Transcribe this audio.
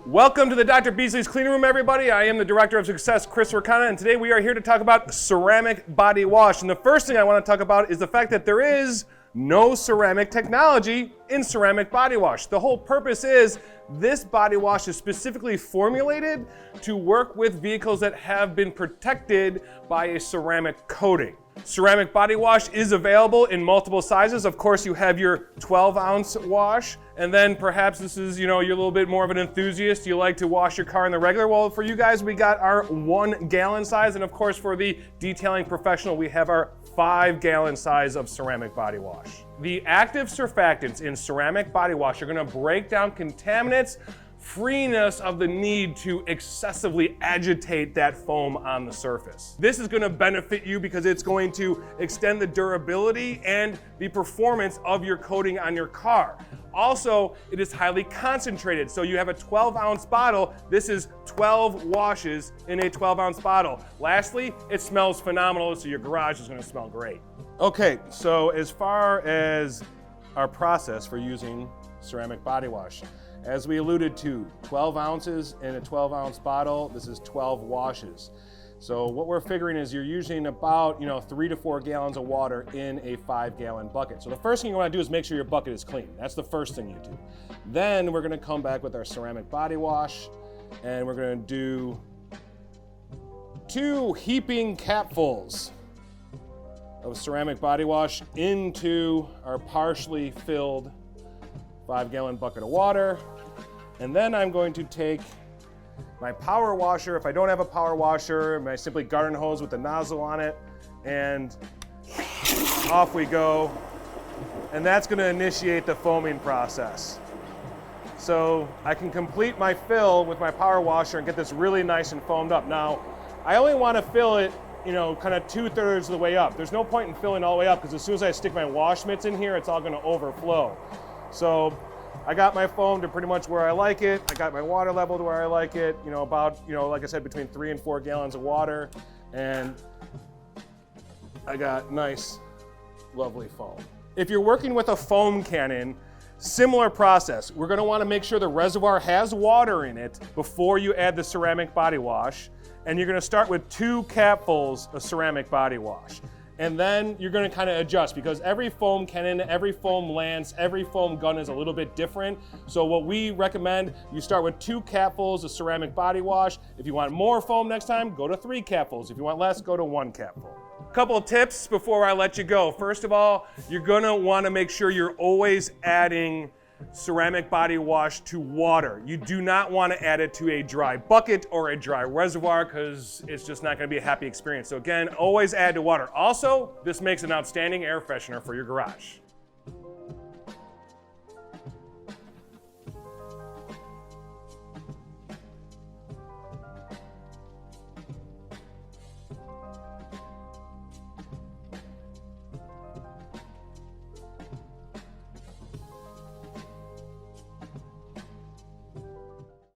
Welcome to the Dr. Beasley's Clean Room, everybody. I am the Director of Success, Chris Racana, and today we are here to talk about ceramic body wash. And the first thing I want to talk about is the fact that there is no ceramic technology in ceramic body wash. The whole purpose is this body wash is specifically formulated to work with vehicles that have been protected by a ceramic coating. Ceramic body wash is available in multiple sizes. Of course, you have your 12-ounce wash, and then perhaps this is, you're a little bit more of an enthusiast. You like to wash your car in the regular. Well, for you guys, we got our 1-gallon size, and of course, for the detailing professional, we have our 5-gallon size of ceramic body wash. The active surfactants in ceramic body wash are going to break down contaminants, freeing us of the need to excessively agitate that foam on the surface. This is going to benefit you because it's going to extend the durability and the performance of your coating on your car. Also, it is highly concentrated. So you have a 12-ounce bottle. This is 12 washes in a 12-ounce bottle. Lastly, it smells phenomenal, so your garage is going to smell great. Okay, so as far as our process for using ceramic body wash, as we alluded to, 12 ounces in a 12-ounce bottle, this is 12 washes. So what we're figuring is you're using about 3 to 4 gallons of water in a 5-gallon bucket. So the first thing you want to do is make sure your bucket is clean. That's the first thing you do. Then we're going to come back with our ceramic body wash, and we're going to do 2 heaping capfuls of ceramic body wash into our partially filled 5-gallon bucket of water. And then I'm going to take my power washer. If I don't have a power washer, my simply garden hose with the nozzle on it, and off we go. And that's going to initiate the foaming process. So I can complete my fill with my power washer and get this really nice and foamed up. Now, I only want to fill it kind of 2/3 of the way up. There's no point in filling all the way up because as soon as I stick my wash mitts in here, it's all going to overflow. So I got my foam to pretty much where I like it. I got my water level to where I like it. About, like I said, between 3 and 4 gallons of water. And I got nice, lovely foam. If you're working with a foam cannon, similar process. We're going to want to make sure the reservoir has water in it before you add the ceramic body wash. And you're going to start with 2 capfuls of ceramic body wash. And then you're going to kind of adjust because every foam cannon, every foam lance, every foam gun is a little bit different. So what we recommend, you start with 2 capfuls of ceramic body wash. If you want more foam next time, go to 3 capfuls. If you want less, go to 1 capful. Couple of tips before I let you go. First of all, you're going to want to make sure you're always adding ceramic body wash to water. You do not want to add it to a dry bucket or a dry reservoir because it's just not going to be a happy experience. So again, always add to water. Also, this makes an outstanding air freshener for your garage.